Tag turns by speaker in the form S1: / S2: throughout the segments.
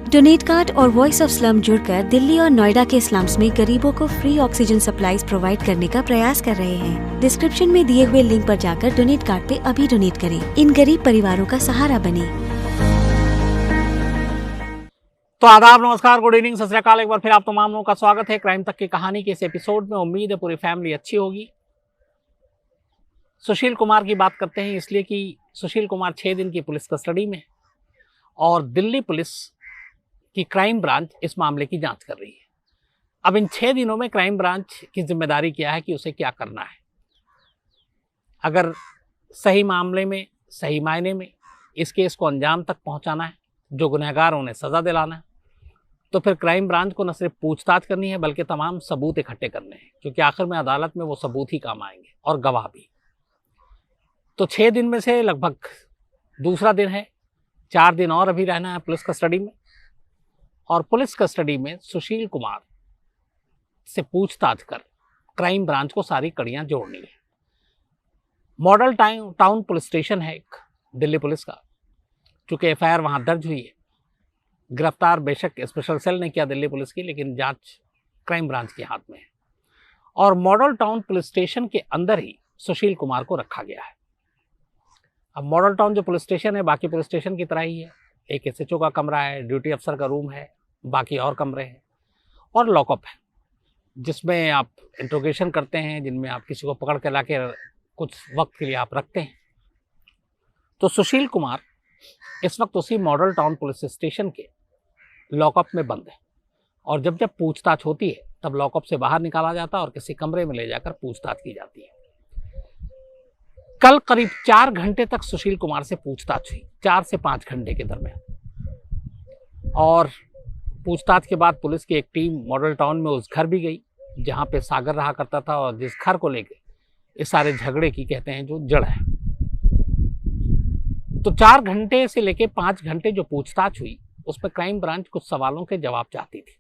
S1: Donate card और voice of slum जुड़कर दिल्ली और नोएडा के स्लम्स में गरीबों को फ्री ऑक्सीजन सप्लाईज प्रोवाइड करने का प्रयास कर रहे हैं। डिस्क्रिप्शन में दिए हुए लिंक पर जाकर डोनेट कार्ड पे अभी डोनेट करें। इन गरीब परिवारों का सहारा बने।
S2: तो आदाब, नमस्कार, गुड इवनिंग, सत श्री अकाल। एक बार फिर आप तमाम लोगों का स्वागत है क्राइम तक की कहानी के इस एपिसोड में। उम्मीद है पूरी फैमिली अच्छी होगी। सुशील कुमार की बात करते हैं इसलिए कि सुशील कुमार 6 दिन की पुलिस कस्टडी में है और दिल्ली पुलिस की क्राइम ब्रांच इस मामले की जांच कर रही है। अब इन 6 दिनों में क्राइम ब्रांच की जिम्मेदारी क्या है कि उसे क्या करना है। अगर सही मामले में, सही मायने में इस केस को अंजाम तक पहुंचाना है, जो गुनहगार उन्हें सजा दिलाना है, तो फिर क्राइम ब्रांच को न सिर्फ पूछताछ करनी है बल्कि तमाम सबूत इकट्ठे करने हैं, क्योंकि आखिर में अदालत में वो सबूत ही काम आएंगे और गवाह भी। तो 6 दिन में से लगभग दूसरा दिन है, 4 दिन और अभी रहना है पुलिस कस्टडी में। और पुलिस कस्टडी में सुशील कुमार से पूछताछ कर क्राइम ब्रांच को सारी कड़ियां जोड़नी है। मॉडल टाउन पुलिस स्टेशन है एक दिल्ली पुलिस का, चूंकि एफआईआर वहां दर्ज हुई है। गिरफ्तार बेशक स्पेशल सेल ने किया दिल्ली पुलिस की, लेकिन जांच क्राइम ब्रांच के हाथ में है। और मॉडल टाउन पुलिस स्टेशन के अंदर ही सुशील कुमार को रखा गया है। अब मॉडल टाउन जो पुलिस स्टेशन है बाकी पुलिस स्टेशन की तरह ही है। एक एसएचओ का कमरा है, ड्यूटी अफसर का रूम है, बाकी और कमरे हैं और लॉकअप है जिसमें आप इंट्रोगेशन करते हैं, जिनमें आप किसी को पकड़ के लाके कुछ वक्त के लिए आप रखते हैं। तो सुशील कुमार इस वक्त उसी मॉडल टाउन पुलिस स्टेशन के लॉकअप में बंद है और जब जब पूछताछ होती है तब लॉकअप से बाहर निकाला जाता है और किसी कमरे में ले जाकर पूछताछ की जाती है। कल करीब 4 घंटे तक सुशील कुमार से पूछताछ हुई, 4 से 5 घंटे के दरमियान। और पूछताछ के बाद पुलिस की एक टीम मॉडल टाउन में उस घर भी गई जहां पे सागर रहा करता था और जिस घर को लेकर इस सारे झगड़े की कहते हैं जो जड़ है। तो 4 घंटे से लेकर 5 घंटे जो पूछताछ हुई उसमें क्राइम ब्रांच कुछ सवालों के जवाब चाहती थी।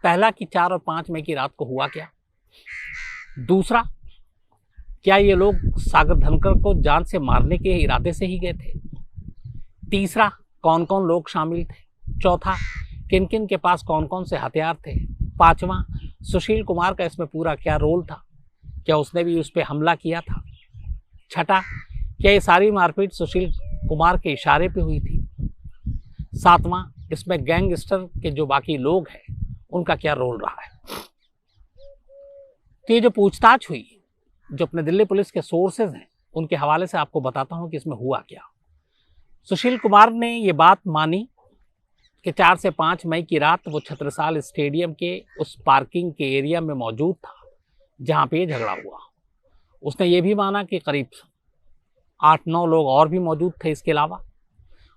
S2: पहला कि 4 और 5 मई की रात को हुआ क्या। दूसरा, क्या ये लोग सागर धनखड़ को जान से मारने के इरादे से ही गए थे। तीसरा, कौन कौन लोग शामिल थे। चौथा, किन किन के पास कौन कौन से हथियार थे। पांचवा, सुशील कुमार का इसमें पूरा क्या रोल था, क्या उसने भी उस पर हमला किया था। छठा, क्या ये सारी मारपीट सुशील कुमार के इशारे पे हुई थी। सातवां, इसमें गैंगस्टर के जो बाकी लोग हैं उनका क्या रोल रहा है। तो ये जो पूछताछ हुई, जो अपने दिल्ली पुलिस के सोर्सेज हैं उनके हवाले से आपको बताता हूं कि इसमें हुआ क्या। सुशील कुमार ने ये बात मानी कि 4 से 5 मई की रात वो छत्रसाल स्टेडियम के उस पार्किंग के एरिया में मौजूद था जहां पे ये झगड़ा हुआ। उसने ये भी माना कि करीब 8-9 लोग और भी मौजूद थे इसके अलावा।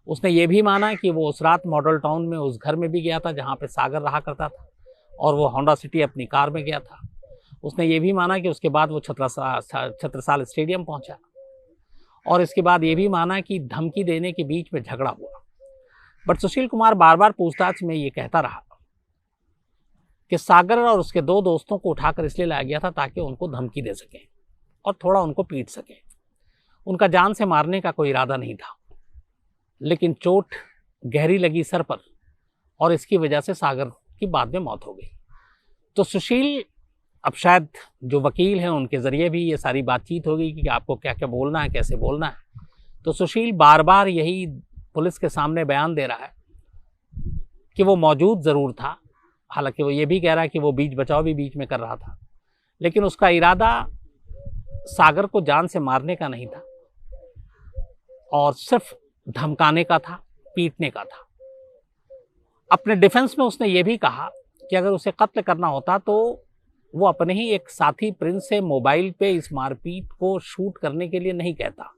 S2: उसने ये भी माना कि वो उस रात मॉडल टाउन में उस घर में भी गया था जहाँ पे सागर रहा करता था और वो होंडा सिटी अपनी कार में गया था। उसने ये भी माना कि उसके बाद वो छत्रसाल स्टेडियम पहुंचा और इसके बाद ये भी माना कि धमकी देने के बीच में झगड़ा हुआ। बट सुशील कुमार बार बार पूछताछ में ये कहता रहा कि सागर और उसके 2 दोस्तों को उठाकर इसलिए लाया गया था ताकि उनको धमकी दे सकें और थोड़ा उनको पीट सकें। उनका जान से मारने का कोई इरादा नहीं था, लेकिन चोट गहरी लगी सर पर और इसकी वजह से सागर की बाद में मौत हो गई। तो सुशील, अब शायद जो वकील हैं उनके ज़रिए भी ये सारी बातचीत होगी कि आपको क्या क्या बोलना है, कैसे बोलना है। तो सुशील बार बार यही पुलिस के सामने बयान दे रहा है कि वो मौजूद ज़रूर था, हालांकि वो ये भी कह रहा है कि वो बीच बचाव भी बीच में कर रहा था, लेकिन उसका इरादा सागर को जान से मारने का नहीं था और सिर्फ धमकाने का था, पीटने का था। अपने डिफेंस में उसने ये भी कहा कि अगर उसे कत्ल करना होता तो वो अपने ही एक साथी प्रिंस से मोबाइल पे इस मारपीट को शूट करने के लिए नहीं कहता,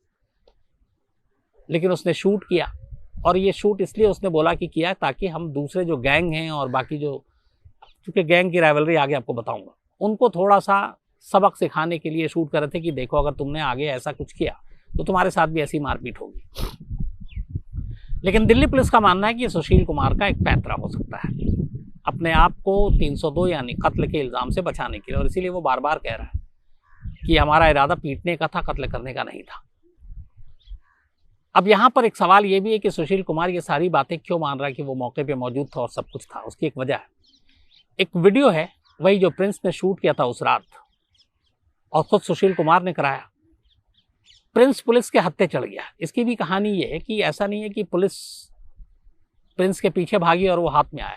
S2: लेकिन उसने शूट किया। और ये शूट इसलिए उसने बोला कि किया ताकि हम दूसरे जो गैंग हैं और बाकी जो, चूँकि गैंग की राइवलरी आगे आपको बताऊंगा, उनको थोड़ा सा सबक सिखाने के लिए शूट कर रहे थे कि देखो अगर तुमने आगे ऐसा कुछ किया तो तुम्हारे साथ भी ऐसी मारपीट होगी। लेकिन दिल्ली पुलिस का मानना है कि सुशील कुमार का एक पैंतरा हो सकता है अपने आप को 302 यानी कत्ल के इल्ज़ाम से बचाने के लिए, और इसीलिए वो बार बार कह रहा है कि हमारा इरादा पीटने का था, कत्ल करने का नहीं था। अब यहाँ पर एक सवाल ये भी है कि सुशील कुमार ये सारी बातें क्यों मान रहा है कि वो मौके पे मौजूद था और सब कुछ था। उसकी एक वजह है, एक वीडियो है वही जो प्रिंस ने शूट किया था उस रात और खुद सुशील कुमार ने कराया। प्रिंस पुलिस के हत्थे चढ़ गया। इसकी भी कहानी ये है कि ऐसा नहीं है कि पुलिस प्रिंस के पीछे भागी और वो हाथ में आया।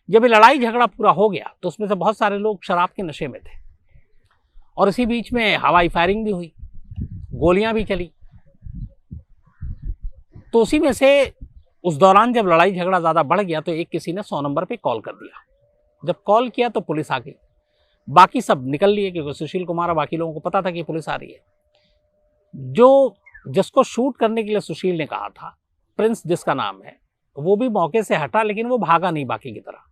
S2: जब ये लड़ाई झगड़ा पूरा हो गया तो उसमें से बहुत सारे लोग शराब के नशे में थे और इसी बीच में हवाई फायरिंग भी हुई, गोलियां भी चली। तो उसी में से उस दौरान जब लड़ाई झगड़ा ज़्यादा बढ़ गया तो एक किसी ने 100 नंबर पे कॉल कर दिया। जब कॉल किया तो पुलिस आ गई। बाकी सब निकल लिए क्योंकि सुशील कुमार और बाकी लोगों को पता था कि पुलिस आ रही है। जो जिसको शूट करने के लिए सुशील ने कहा था, प्रिंस जिसका नाम है, वो भी मौके से हटा, लेकिन वो भागा नहीं बाकी की तरह।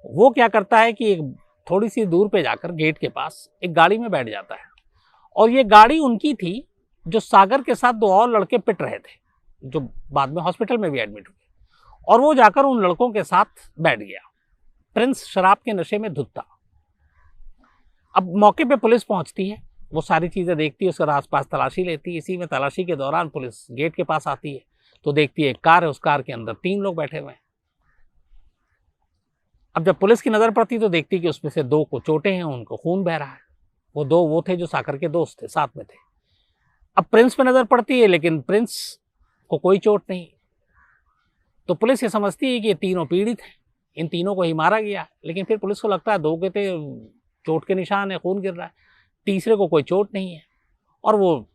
S2: वो क्या करता है कि एक थोड़ी सी दूर पे जाकर गेट के पास एक गाड़ी में बैठ जाता है और ये गाड़ी उनकी थी जो सागर के साथ 2 और लड़के पिट रहे थे जो बाद में हॉस्पिटल में भी एडमिट हुए, और वो जाकर उन लड़कों के साथ बैठ गया। प्रिंस शराब के नशे में धुत था। अब मौके पे पुलिस पहुंचती है, वो सारी चीज़ें देखती है, उसके आसपास तलाशी लेती है। इसी में तलाशी के दौरान पुलिस गेट के पास आती है तो देखती है एक कार है, उस कार के अंदर 3 लोग बैठे हुए हैं। अब जब पुलिस की नज़र पड़ती तो देखती कि उसमें से 2 को चोटें हैं, उनको खून बह रहा है। वो 2 वो थे जो साकर के दोस्त थे, साथ में थे। अब प्रिंस पे नज़र पड़ती है लेकिन प्रिंस को कोई चोट नहीं। तो पुलिस ये समझती है कि ये तीनों पीड़ित हैं, इन तीनों को ही मारा गया। लेकिन फिर पुलिस को लगता है 2 के थे चोट के निशान है, खून गिर रहा है, तीसरे को कोई चोट नहीं है और वो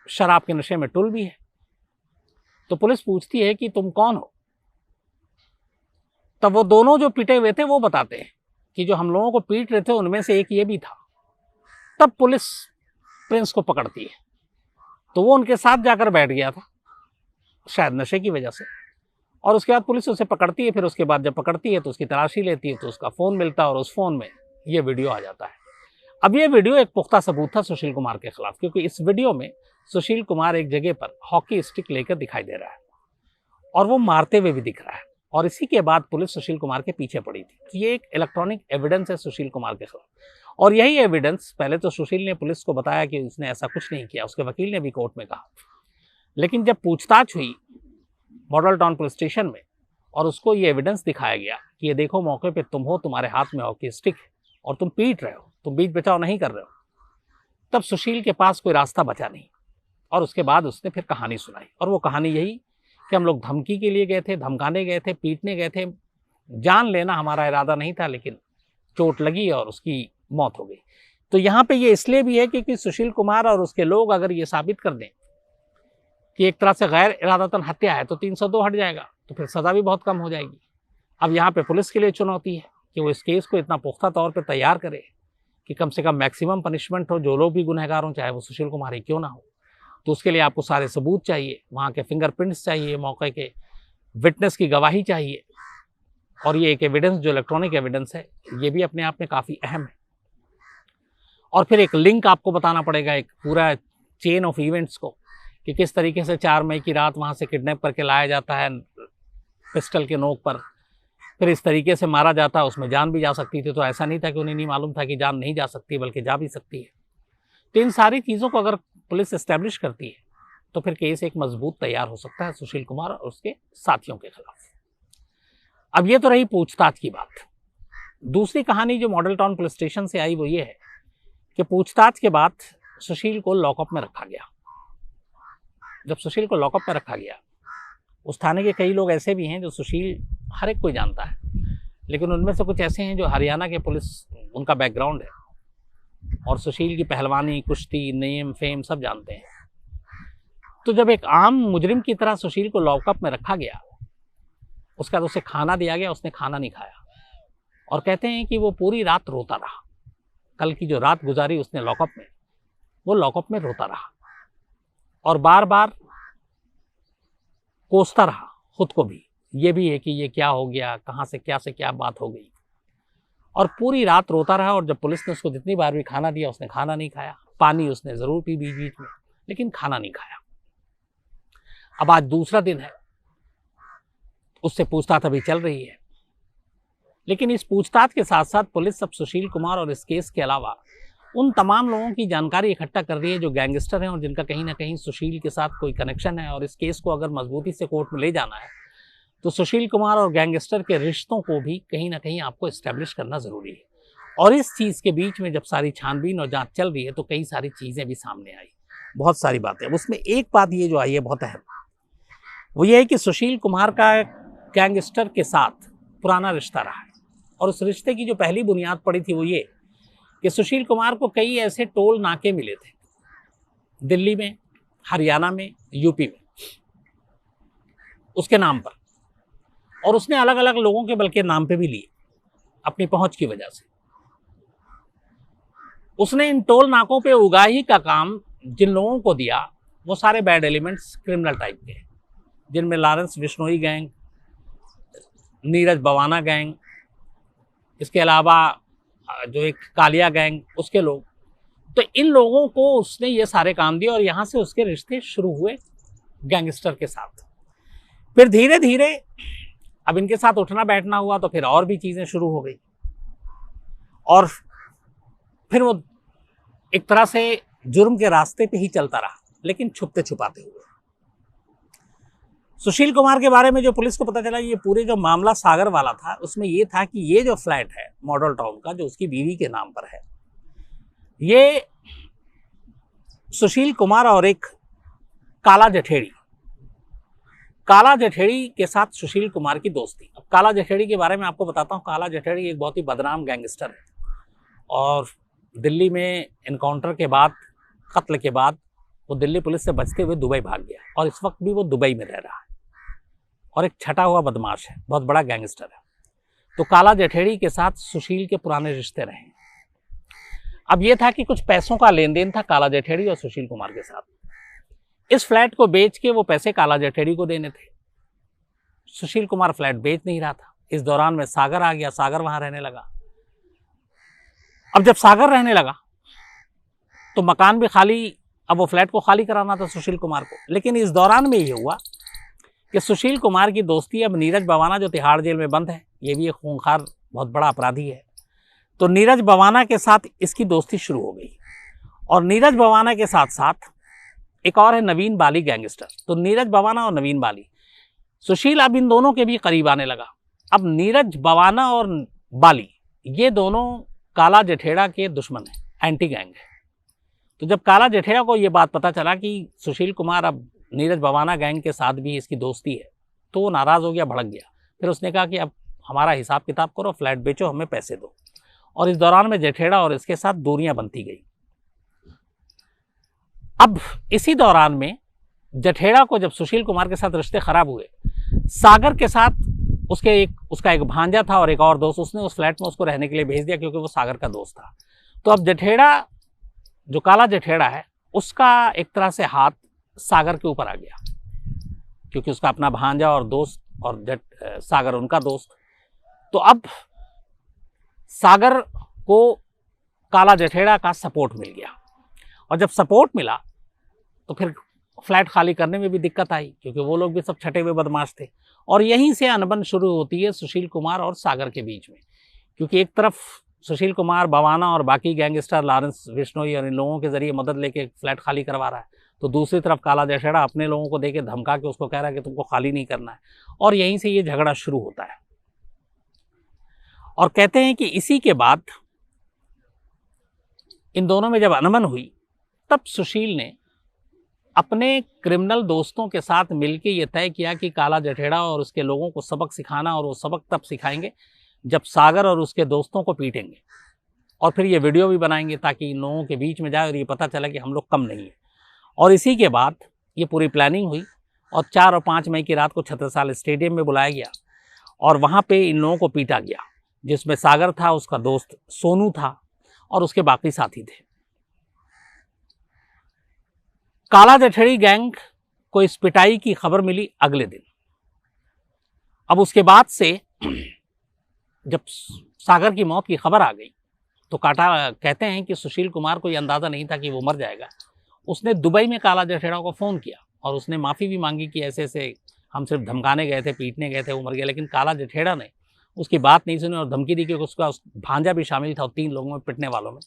S2: शराब के नशे में टुल भी है। तो पुलिस पूछती है कि तुम कौन हो? तब वो दोनों जो पिटे हुए थे वो बताते हैं कि जो हम लोगों को पीट रहे थे उनमें से एक ये भी था। तब पुलिस प्रिंस को पकड़ती है तो वो उनके साथ जाकर बैठ गया था, शायद नशे की वजह से। और उसके बाद पुलिस उसे पकड़ती है। फिर उसके बाद जब पकड़ती है तो उसकी तलाशी लेती है तो उसका फ़ोन मिलता है और उस फ़ोन में ये वीडियो आ जाता है। अब ये वीडियो एक पुख्ता सबूत था सुशील कुमार के खिलाफ, क्योंकि इस वीडियो में सुशील कुमार एक जगह पर हॉकी स्टिक लेकर दिखाई दे रहा है और वो मारते हुए भी दिख रहा है। और इसी के बाद पुलिस सुशील कुमार के पीछे पड़ी थी। तो ये एक इलेक्ट्रॉनिक एविडेंस है सुशील कुमार के खिलाफ। और यही एविडेंस पहले तो सुशील ने पुलिस को बताया कि उसने ऐसा कुछ नहीं किया, उसके वकील ने भी कोर्ट में कहा। लेकिन जब पूछताछ हुई मॉडल टाउन पुलिस स्टेशन में और उसको ये एविडेंस दिखाया गया कि ये देखो मौके पे तुम हो, तुम्हारे हाथ में हॉकी स्टिक है और तुम पीट रहे हो, तुम बीच बचाव नहीं कर रहे हो, तब सुशील के पास कोई रास्ता बचा नहीं। और उसके बाद उसने फिर कहानी सुनाई और वो कहानी यही कि हम लोग धमकी के लिए गए थे, धमकाने गए थे, पीटने गए थे, जान लेना हमारा इरादा नहीं था, लेकिन चोट लगी और उसकी मौत हो गई। तो यहाँ पे ये इसलिए भी है क्योंकि सुशील कुमार और उसके लोग अगर ये साबित कर दें कि एक तरह से गैर इरादतन हत्या है तो 302 हट जाएगा, तो फिर सज़ा भी बहुत कम हो जाएगी। अब यहाँ पे पुलिस के लिए चुनौती है कि वो इस केस को इतना पुख्ता तौर पर तैयार करे कि कम से कम मैक्सिमम पनिशमेंट हो, जो लोग भी गुनहगार हों, चाहे वो सुशील कुमार ही क्यों ना हो। तो उसके लिए आपको सारे सबूत चाहिए, वहाँ के फिंगरप्रिंट्स चाहिए, मौके के विटनेस की गवाही चाहिए। और ये एक एविडेंस जो इलेक्ट्रॉनिक एविडेंस है ये भी अपने आप में काफ़ी अहम है। और फिर एक लिंक आपको बताना पड़ेगा, एक पूरा चेन ऑफ इवेंट्स को, कि किस तरीके से 4 मई की रात वहाँ से किडनैप करके लाया जाता है पिस्टल के नोक पर, फिर इस तरीके से मारा जाता है। उसमें जान भी जा सकती थी, तो ऐसा नहीं था कि उन्हें नहीं मालूम था कि जान नहीं जा सकती, बल्कि जा भी सकती है। तो इन सारी चीज़ों को अगर पुलिस एस्टैब्लिश करती है तो फिर केस एक मजबूत तैयार हो सकता है सुशील कुमार और उसके साथियों के खिलाफ। अब ये तो रही पूछताछ की बात। दूसरी कहानी जो मॉडल टाउन पुलिस स्टेशन से आई वो ये है कि पूछताछ के बाद सुशील को लॉकअप में रखा गया। जब सुशील को लॉकअप में रखा गया, उस थाने के कई लोग ऐसे भी हैं जो सुशील हर एक कोई जानता है, लेकिन उनमें से कुछ ऐसे हैं जो हरियाणा के पुलिस उनका बैकग्राउंड है और सुशील की पहलवानी, कुश्ती, नेम फेम सब जानते हैं। तो जब एक आम मुजरिम की तरह सुशील को लॉकअप में रखा गया, उसके बाद उसे खाना दिया गया, उसने खाना नहीं खाया और कहते हैं कि वो पूरी रात रोता रहा। कल की जो रात गुजारी उसने लॉकअप में, वो लॉकअप में रोता रहा और बार बार कोसता रहा खुद को भी। ये भी है कि ये क्या हो गया, कहाँ से क्या बात हो गई, और पूरी रात रोता रहा। और जब पुलिस ने उसको जितनी बार भी खाना दिया उसने खाना नहीं खाया। पानी उसने ज़रूर पी बीच बीच में, लेकिन खाना नहीं खाया। अब आज दूसरा दिन है, उससे पूछताछ अभी चल रही है, लेकिन इस पूछताछ के साथ साथ पुलिस अब सुशील कुमार और इस केस के अलावा उन तमाम लोगों की जानकारी इकट्ठा कर रही है जो गैंगस्टर हैं और जिनका कहीं ना कहीं सुशील के साथ कोई कनेक्शन है। और इस केस को अगर मजबूती से कोर्ट में ले जाना है तो सुशील कुमार और गैंगस्टर के रिश्तों को भी कहीं ना कहीं आपको इस्टेब्लिश करना ज़रूरी है। और इस चीज़ के बीच में जब सारी छानबीन और जांच चल रही है तो कई सारी चीज़ें भी सामने आई, बहुत सारी बातें। उसमें एक बात ये जो आई है बहुत अहम, वो ये है कि सुशील कुमार का गैंगस्टर के साथ पुराना रिश्ता रहा है। और उस रिश्ते की जो पहली बुनियाद पड़ी थी वो ये कि सुशील कुमार को कई ऐसे टोल नाके मिले थे दिल्ली में, हरियाणा में, यूपी में उसके नाम पर, और उसने अलग अलग लोगों के बल्कि नाम पे भी लिए अपनी पहुंच की वजह से। उसने इन टोल नाकों पे उगाही का काम जिन लोगों को दिया वो सारे बैड एलिमेंट्स क्रिमिनल टाइप के हैं, जिनमें Lawrence Bishnoi gang, Neeraj Bawana gang, इसके अलावा जो एक कालिया गैंग, उसके लोग। तो इन लोगों को उसने ये सारे काम दिए और यहाँ से उसके रिश्ते शुरू हुए गैंगस्टर के साथ। फिर धीरे धीरे अब इनके साथ उठना बैठना हुआ तो फिर और भी चीज़ें शुरू हो गई और फिर वो एक तरह से जुर्म के रास्ते पे ही चलता रहा, लेकिन छुपते छुपाते हुए। सुशील कुमार के बारे में जो पुलिस को पता चला, ये पूरे जो मामला सागर वाला था उसमें ये था कि ये जो फ्लैट है मॉडल टाउन का जो उसकी बीवी के नाम पर है, ये सुशील कुमार और एक काला जठेड़ी के साथ सुशील कुमार की दोस्ती। अब काला जठेड़ी के बारे में आपको बताता हूँ। काला जठेड़ी एक बहुत ही बदनाम गैंगस्टर है और दिल्ली में इनकाउंटर के बाद, कत्ल के बाद वो दिल्ली पुलिस से बचते हुए दुबई भाग गया और इस वक्त भी वो दुबई में रह रहा है और एक छटा हुआ बदमाश है, बहुत बड़ा गैंगस्टर है। तो काला जठेड़ी के साथ सुशील के पुराने रिश्ते रहे। अब ये था कि कुछ पैसों का लेन देन था काला जठेड़ी और सुशील कुमार के साथ। इस फ्लैट को बेच के वो पैसे काला जठेड़ी को देने थे। सुशील कुमार फ्लैट बेच नहीं रहा था। इस दौरान में सागर आ गया, सागर वहां रहने लगा। अब जब सागर रहने लगा तो मकान भी खाली, अब वो फ्लैट को खाली कराना था सुशील कुमार को। लेकिन इस दौरान में ये हुआ कि सुशील कुमार की दोस्ती अब नीरज बवाना जो तिहाड़ जेल में बंद है, ये भी एक खूंखार बहुत बड़ा अपराधी है, तो नीरज बवाना के साथ इसकी दोस्ती शुरू हो गई। और नीरज बवाना के साथ साथ एक और है नवीन बाली गैंगस्टर। तो नीरज बवाना और नवीन बाली, सुशील अब इन दोनों के भी करीब आने लगा। अब नीरज बवाना और बाली ये दोनों काला जठेड़ा के दुश्मन हैं, एंटी गैंग है। तो जब काला जठेड़ा को ये बात पता चला कि सुशील कुमार अब नीरज बवाना गैंग के साथ भी इसकी दोस्ती है, तो वो नाराज़ हो गया, भड़क गया। फिर उसने कहा कि अब हमारा हिसाब किताब करो, फ्लैट बेचो, हमें पैसे दो। और इस दौरान में जठेड़ा और इसके साथ दूरियां बनती गई। अब इसी दौरान में जठेड़ा को जब सुशील कुमार के साथ रिश्ते खराब हुए, सागर के साथ उसका एक भांजा था और एक और दोस्त, उसने उस फ्लैट में उसको रहने के लिए भेज दिया क्योंकि वो सागर का दोस्त था। तो अब जठेड़ा, जो काला जठेड़ा है, उसका एक तरह से हाथ सागर के ऊपर आ गया क्योंकि उसका अपना भांजा और दोस्त और सागर उनका दोस्त। तो अब सागर को काला जठेड़ा का सपोर्ट मिल गया और जब सपोर्ट मिला तो फिर फ्लैट खाली करने में भी दिक्कत आई क्योंकि वो लोग भी सब छटे हुए बदमाश थे। और यहीं से अनबन शुरू होती है सुशील कुमार और सागर के बीच में, क्योंकि एक तरफ सुशील कुमार, बवाना और बाकी गैंगस्टर लॉरेंस बिश्नोई और इन लोगों के जरिए मदद लेके फ्लैट खाली करवा रहा है, तो दूसरी तरफ काला जठेड़ा अपने लोगों को देके धमका के उसको कह रहा है कि तुमको खाली नहीं करना है। और यहीं से ये झगड़ा शुरू होता है। और कहते हैं कि इसी के बाद इन दोनों में जब अनबन हुई तब सुशील ने अपने क्रिमिनल दोस्तों के साथ मिलकर ये तय किया कि काला जठेड़ा और उसके लोगों को सबक सिखाना, और वो सबक तब सिखाएंगे जब सागर और उसके दोस्तों को पीटेंगे और फिर ये वीडियो भी बनाएंगे ताकि इन लोगों के बीच में जाए और ये पता चला कि हम लोग कम नहीं है। और इसी के बाद ये पूरी प्लानिंग हुई और 4 और 5 मई की रात को छत्रसाल स्टेडियम में बुलाया गया और वहाँ पे इन लोगों को पीटा गया, जिसमें सागर था, उसका दोस्त सोनू था और उसके बाकी साथी थे। काला जठेड़ी गैंग को इस पिटाई की खबर मिली अगले दिन। अब उसके बाद से जब सागर की मौत की खबर आ गई तो कहते हैं कि सुशील कुमार को यह अंदाज़ा नहीं था कि वो मर जाएगा। उसने दुबई में काला जठेड़ा को फ़ोन किया और उसने माफ़ी भी मांगी कि ऐसे ऐसे हम सिर्फ धमकाने गए थे, पीटने गए थे, वो मर गया। लेकिन काला जठेड़ा ने उसकी बात नहीं सुनी और धमकी दी कि उसका भांजा भी शामिल था 3 लोगों में पिटने वालों में।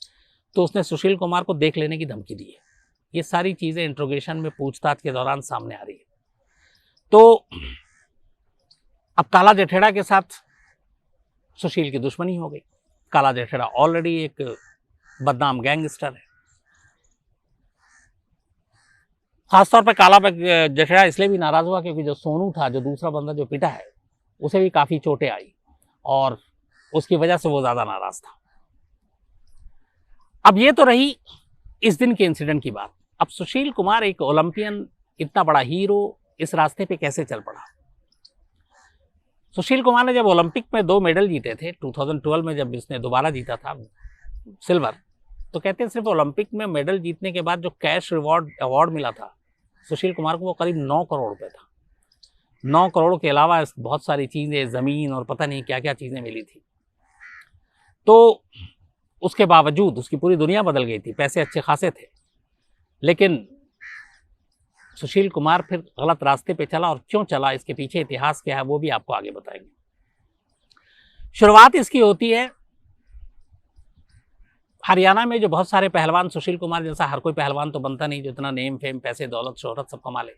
S2: तो उसने सुशील कुमार को देख लेने की धमकी दी है। ये सारी चीज़ें इंट्रोगेशन में पूछताछ के दौरान सामने आ रही है। तो अब काला जठेड़ा के साथ सुशील की दुश्मनी हो गई। काला जठेड़ा ऑलरेडी एक बदनाम गैंगस्टर है। खासतौर पर काला जठेड़ा इसलिए भी नाराज हुआ क्योंकि जो सोनू था, जो दूसरा बंदा जो पिटा है, उसे भी काफी चोटें आई और उसकी वजह से वो ज्यादा नाराज था। अब ये तो रही इस दिन के इंसिडेंट की बात। अब सुशील कुमार एक ओलंपियन, इतना बड़ा हीरो, इस रास्ते पे कैसे चल पड़ा? सुशील कुमार ने जब ओलंपिक में 2 मेडल जीते थे, 2012 में जब इसने दोबारा जीता था सिल्वर, तो कहते हैं सिर्फ ओलंपिक में मेडल जीतने के बाद जो कैश रिवॉर्ड अवार्ड मिला था सुशील कुमार को, वो करीब 9 करोड़ रुपए था। 9 करोड़ के अलावा बहुत सारी चीजें, जमीन और पता नहीं क्या क्या चीजें मिली थी। तो उसके बावजूद उसकी पूरी दुनिया बदल गई थी, पैसे अच्छे खासे थे, लेकिन सुशील कुमार फिर गलत रास्ते पे चला। और क्यों चला, इसके पीछे इतिहास क्या है, वो भी आपको आगे बताएंगे। शुरुआत इसकी होती है हरियाणा में। जो बहुत सारे पहलवान, सुशील कुमार जैसा हर कोई पहलवान तो बनता नहीं जो इतना नेम फेम, पैसे, दौलत, शोहरत सब कमा ले।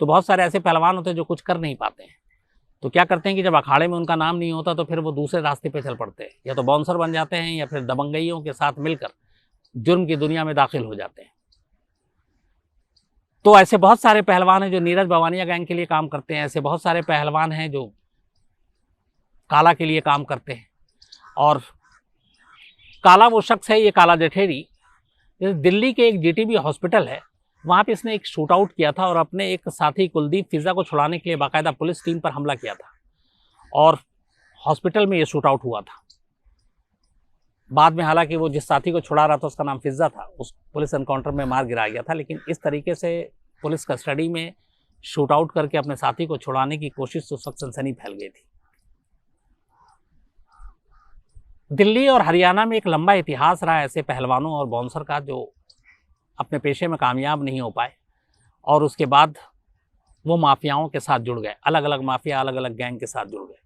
S2: तो बहुत सारे ऐसे पहलवान होते हैं जो कुछ कर नहीं पाते हैं। तो क्या करते हैं कि जब अखाड़े में उनका नाम नहीं होता तो फिर वो दूसरे रास्ते पे चल पड़ते हैं, या तो बाउंसर बन जाते हैं या फिर दबंगइयों के साथ मिलकर जुर्म की दुनिया में दाखिल हो जाते हैं। तो ऐसे बहुत सारे पहलवान हैं जो नीरज बवानिया गैंग के लिए काम करते हैं। ऐसे बहुत सारे पहलवान हैं जो काला के लिए काम करते हैं। और काला वो शख्स है, ये काला जठेड़ी, दिल्ली के एक जीटीबी हॉस्पिटल है, वहाँ पे इसने एक शूट आउट किया था और अपने एक साथी कुलदीप फिजा को छुड़ाने के लिए बाकायदा पुलिस टीम पर हमला किया था और हॉस्पिटल में ये शूट आउट हुआ था। बाद में हालांकि वो जिस साथी को छुड़ा रहा था उसका नाम फिजा था, उस पुलिस एनकाउंटर में मार गिराया गया था। लेकिन इस तरीके से पुलिस कस्टडी में शूट आउट करके अपने साथी को छुड़ाने की कोशिश तो उस वक्त सनसनी फैल गई थी। दिल्ली और हरियाणा में एक लंबा इतिहास रहा ऐसे पहलवानों और बाउंसर का जो अपने पेशे में कामयाब नहीं हो पाए और उसके बाद वो माफियाओं के साथ जुड़ गए, अलग अलग माफिया, अलग अलग गैंग के साथ जुड़ गए।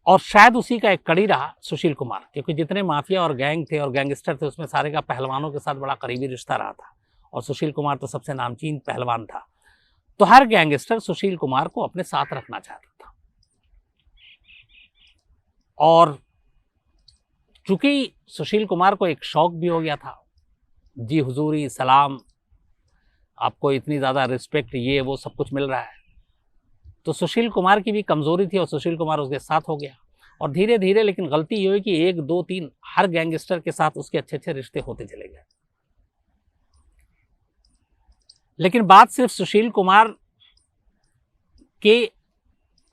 S2: और शायद उसी का एक कड़ी रहा सुशील कुमार, क्योंकि जितने माफिया और गैंग थे और गैंगस्टर थे उसमें सारे का पहलवानों के साथ बड़ा करीबी रिश्ता रहा था और सुशील कुमार तो सबसे नामचीन पहलवान था। तो हर गैंगस्टर सुशील कुमार को अपने साथ रखना चाहता था। और चूंकि सुशील कुमार को एक शौक भी हो गया था, जी हुजूरी, सलाम, आपको इतनी ज़्यादा रिस्पेक्ट, ये वो सब कुछ मिल रहा है, तो सुशील कुमार की भी कमज़ोरी थी और सुशील कुमार उसके साथ हो गया। और धीरे धीरे, लेकिन गलती ये हुई कि 1, 2, 3 हर गैंगस्टर के साथ उसके अच्छे अच्छे रिश्ते होते चले गए। लेकिन बात सिर्फ सुशील कुमार के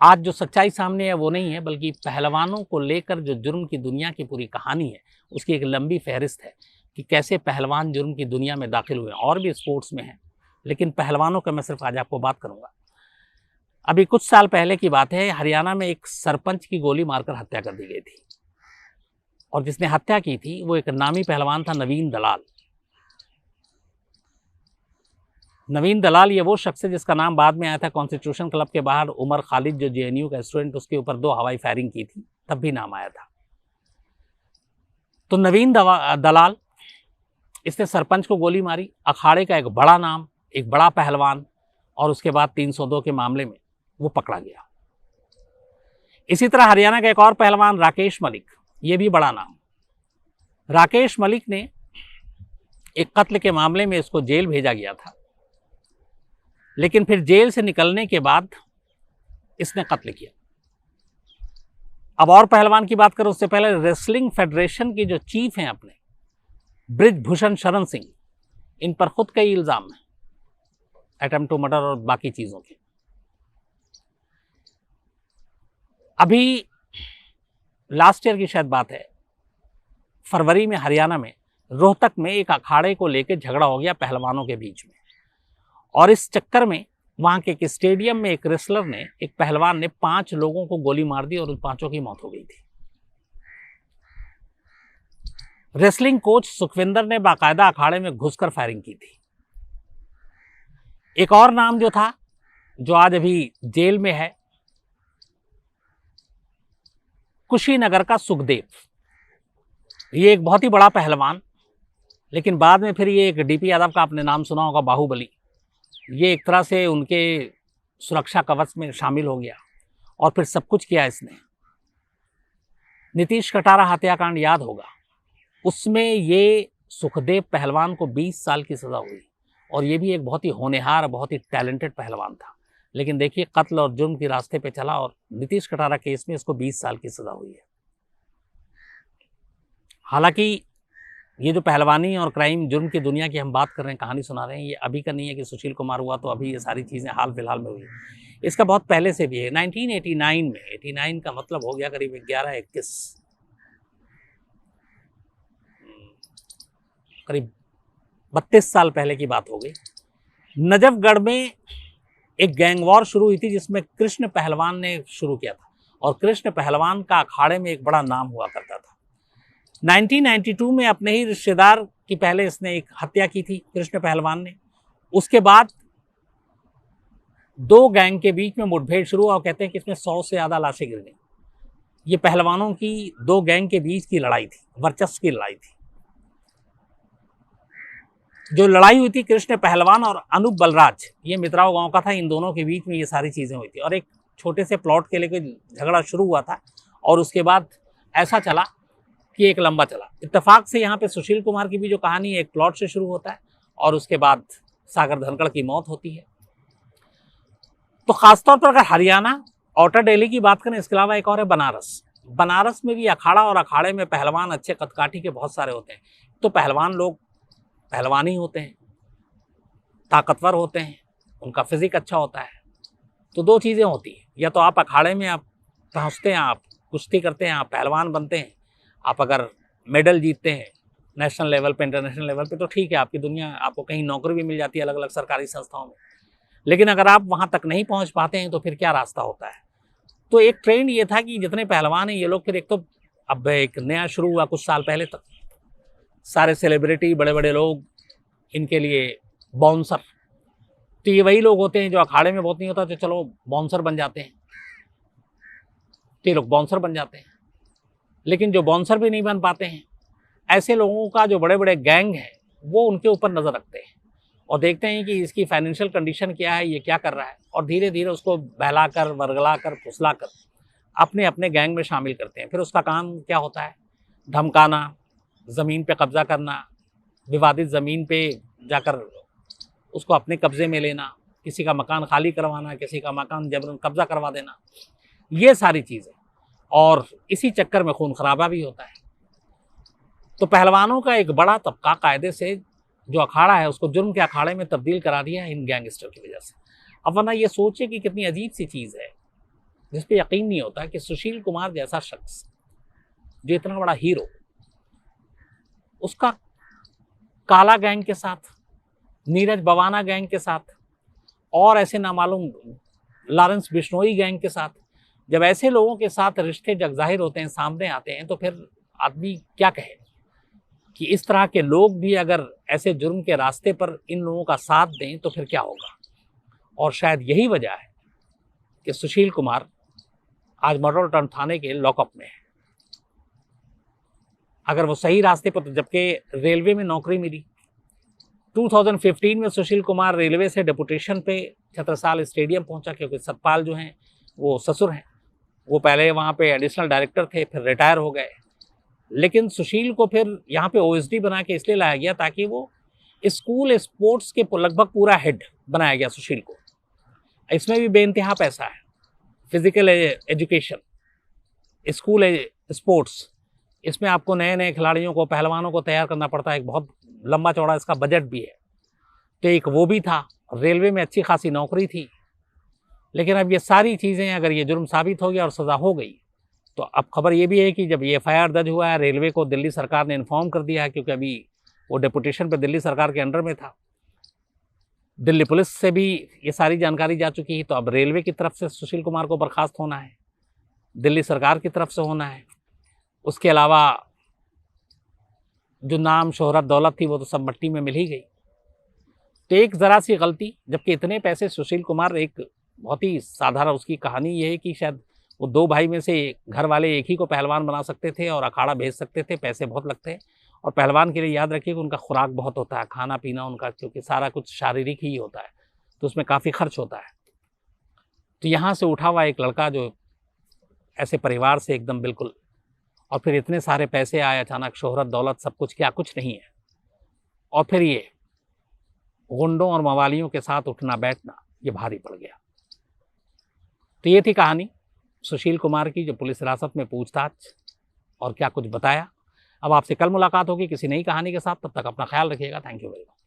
S2: आज जो सच्चाई सामने है वो नहीं है, बल्कि पहलवानों को लेकर जो जुर्म की दुनिया की पूरी कहानी है उसकी एक लंबी फहरिस्त है कि कैसे पहलवान जुर्म की दुनिया में दाखिल हुए। और भी स्पोर्ट्स में है, लेकिन पहलवानों का मैं सिर्फ आज आपको बात करूंगा। अभी कुछ साल पहले की बात है, हरियाणा में एक सरपंच की गोली मारकर हत्या कर दी गई थी और जिसने हत्या की थी वो एक नामी पहलवान था, नवीन दलाल। नवीन दलाल ये वो शख्स है जिसका नाम बाद में आया था कॉन्स्टिट्यूशन क्लब के बाहर उमर खालिद, जो जेएनयू का स्टूडेंट, उसके ऊपर 2 हवाई फायरिंग की थी, तब भी नाम आया था। तो नवीन दलाल, इसने सरपंच को गोली मारी, अखाड़े का एक बड़ा नाम, एक बड़ा पहलवान, और उसके बाद 302 के मामले में वो पकड़ा गया। इसी तरह हरियाणा का एक और पहलवान राकेश मलिक, ये भी बड़ा नाम। राकेश मलिक ने एक कत्ल के मामले में इसको जेल भेजा गया था, लेकिन फिर जेल से निकलने के बाद इसने कत्ल किया। अब और पहलवान की बात करें उससे पहले, रेसलिंग फेडरेशन की जो चीफ हैं अपने, ब्रिजभूषण शरण सिंह, इन पर खुद कई इल्जाम हैं, अटेम्प्ट टू मर्डर और बाकी चीजों के। अभी लास्ट ईयर की शायद बात है, फरवरी में हरियाणा में रोहतक में एक अखाड़े को लेकर झगड़ा हो गया पहलवानों के बीच में, और इस चक्कर में वहां के एक स्टेडियम में एक रेसलर ने, एक पहलवान ने 5 लोगों को गोली मार दी और उन 5 की मौत हो गई थी। रेसलिंग कोच सुखविंदर ने बाकायदा अखाड़े में घुसकर फायरिंग की थी। एक और नाम जो था, जो आज अभी जेल में है, कुशीनगर का सुखदेव। ये एक बहुत ही बड़ा पहलवान, लेकिन बाद में फिर ये एक डीपी यादव का आपने नाम सुना होगा, बाहुबली, ये एक तरह से उनके सुरक्षा कवच में शामिल हो गया और फिर सब कुछ किया इसने। नीतीश कटारा हत्याकांड याद होगा, उसमें ये सुखदेव पहलवान को 20 साल की सज़ा हुई और ये भी एक बहुत ही होनहार, बहुत ही टैलेंटेड पहलवान था। लेकिन देखिए कत्ल और जुर्म के रास्ते पे चला और नीतीश कटारा केस में इसको 20 साल की सज़ा हुई है। हालांकि ये जो पहलवानी और क्राइम जुर्म की दुनिया की हम बात कर रहे हैं, कहानी सुना रहे हैं, ये अभी का नहीं है कि सुशील कुमार हुआ तो अभी ये सारी चीज़ें हाल फिलहाल में हुई। इसका बहुत पहले से भी है। 1989 में, 89 का मतलब हो गया करीब 11-21, करीब 32 साल पहले की बात हो गई। नजफगढ़ में एक गैंग वॉर शुरू हुई थी जिसमें कृष्ण पहलवान ने शुरू किया था और कृष्ण पहलवान का अखाड़े में एक बड़ा नाम हुआ करता था। 1992 में अपने ही रिश्तेदार की पहले इसने एक हत्या की थी कृष्ण पहलवान ने। उसके बाद दो गैंग के बीच में मुठभेड़ शुरू हुआ और कहते हैं कि इसमें 100 से ज़्यादा लाशें गिर गई। ये पहलवानों की दो गैंग के बीच की लड़ाई थी, वर्चस्व की लड़ाई थी। जो लड़ाई हुई थी कृष्ण पहलवान और अनूप बलराज, ये मित्राओं गांव का था, इन दोनों के बीच में ये सारी चीज़ें हुई थी और एक छोटे से प्लॉट के लेकर झगड़ा शुरू हुआ था और उसके बाद ऐसा चला कि एक लंबा चला। इत्तेफाक से यहाँ पे सुशील कुमार की भी जो कहानी एक प्लॉट से शुरू होता है और उसके बाद सागर धनखड़ की मौत होती है। तो खासतौर पर अगर हरियाणा आउटर दिल्ली की बात करें, इसके अलावा एक और है बनारस। बनारस में भी अखाड़ा और अखाड़े में पहलवान अच्छे कदकाठी के बहुत सारे होते हैं। तो पहलवान लोग पहलवान ही होते हैं, ताकतवर होते हैं, उनका फिजिक अच्छा होता है। तो दो चीज़ें होती हैं, या तो आप अखाड़े में आप पहुँचते हैं, आप कुश्ती करते हैं, आप पहलवान बनते हैं, आप अगर मेडल जीतते हैं नेशनल लेवल पे, इंटरनेशनल लेवल पे, तो ठीक है, आपकी दुनिया, आपको कहीं नौकरी भी मिल जाती है अलग अलग सरकारी संस्थाओं में। लेकिन अगर आप वहाँ तक नहीं पहुँच पाते हैं तो फिर क्या रास्ता होता है। तो एक ट्रेंड ये था कि जितने पहलवान हैं ये लोग, फिर एक तो अब एक नया शुरू हुआ कुछ साल पहले तक, सारे सेलिब्रिटी, बड़े बड़े लोग, इनके लिए बाउंसर। तो ये वही लोग होते हैं जो अखाड़े में बहुत नहीं होता तो चलो बाउंसर बन जाते हैं, तो ये लोग बाउंसर बन जाते हैं। लेकिन जो बाउंसर भी नहीं बन पाते हैं, ऐसे लोगों का जो बड़े बड़े गैंग है वो उनके ऊपर नज़र रखते हैं और देखते हैं कि इसकी फाइनेंशियल कंडीशन क्या है, ये क्या कर रहा है, और धीरे धीरे उसको बहलाकर, वर्गलाकर, फुसलाकर अपने अपने गैंग में शामिल करते हैं। फिर उसका काम क्या होता है, धमकाना, ज़मीन पे कब्जा करना, विवादित ज़मीन पे जाकर उसको अपने कब्ज़े में लेना, किसी का मकान खाली करवाना, किसी का मकान जबरन कब्जा करवा देना, ये सारी चीज़ें। और इसी चक्कर में खून खराबा भी होता है। तो पहलवानों का एक बड़ा तबका कायदे से जो अखाड़ा है उसको जुर्म के अखाड़े में तब्दील करा दिया है इन गैंगस्टर की वजह से। अब वरना ये सोचिए कि कितनी अजीब सी चीज़ है जिस पे यकीन नहीं होता कि सुशील कुमार जैसा शख्स, जो इतना बड़ा हीरो, उसका काला गैंग के साथ, नीरज बवाना गैंग के साथ और ऐसे नामालूम लॉरेंस बिश्नोई गैंग के साथ, जब ऐसे लोगों के साथ रिश्ते जग जाहिर होते हैं, सामने आते हैं, तो फिर आदमी क्या कहे कि इस तरह के लोग भी अगर ऐसे जुर्म के रास्ते पर इन लोगों का साथ दें तो फिर क्या होगा। और शायद यही वजह है कि सुशील कुमार आज मॉडल टाउन थाने के लॉकअप में है। अगर वो सही रास्ते पर, तो जबकि रेलवे में नौकरी मिली, 2015 में सुशील कुमार रेलवे से डेपुटेशन पे छत्रसाल स्टेडियम पहुंचा, क्योंकि सतपाल जो हैं वो ससुर हैं, वो पहले वहाँ पे एडिशनल डायरेक्टर थे, फिर रिटायर हो गए। लेकिन सुशील को फिर यहाँ पे ओएसडी बना के इसलिए लाया गया ताकि वो स्कूल स्पोर्ट्स के लगभग पूरा हेड बनाया गया सुशील को। इसमें भी बेइंतहा पैसा है, फिजिकल एजुकेशन, स्कूल स्पोर्ट्स, इसमें आपको नए नए खिलाड़ियों को, पहलवानों को तैयार करना पड़ता है, एक बहुत लंबा चौड़ा इसका बजट भी है। तो एक वो भी था, रेलवे में अच्छी खासी नौकरी थी। लेकिन अब ये सारी चीज़ें, अगर ये जुर्म साबित हो गया और सज़ा हो गई, तो अब खबर ये भी है कि जब ये एफआईआर दर्ज हुआ है, रेलवे को दिल्ली सरकार ने इन्फॉर्म कर दिया है, क्योंकि अभी वो डेपुटेशन पे दिल्ली सरकार के अंडर में था, दिल्ली पुलिस से भी ये सारी जानकारी जा चुकी है। तो अब रेलवे की तरफ से सुशील कुमार को बर्खास्त होना है, दिल्ली सरकार की तरफ से होना है, उसके अलावा जो नाम, शोहरत, दौलत थी वो तो सब मट्टी में मिल ही गई। तो एक ज़रा सी गलती, जबकि इतने पैसे सुशील कुमार, एक बहुत ही साधारण उसकी कहानी ये है कि शायद वो 2 भाई में से घर वाले एक ही को पहलवान बना सकते थे और अखाड़ा भेज सकते थे, पैसे बहुत लगते हैं। और पहलवान के लिए याद रखिए कि उनका खुराक बहुत होता है, खाना पीना उनका, क्योंकि सारा कुछ शारीरिक ही होता है, तो उसमें काफ़ी खर्च होता है। तो यहाँ से उठा हुआ एक लड़का जो ऐसे परिवार से एकदम बिल्कुल, और फिर इतने सारे पैसे आए अचानक, शोहरत दौलत सब कुछ, क्या कुछ नहीं है, और फिर ये गुंडों और मवालियों के साथ उठना बैठना, ये भारी पड़ गया। तो ये थी कहानी सुशील कुमार की, जो पुलिस हिरासत में पूछताछ और क्या कुछ बताया। अब आपसे कल मुलाकात होगी किसी नई कहानी के साथ, तब तक अपना ख्याल रखिएगा। Thank you very much.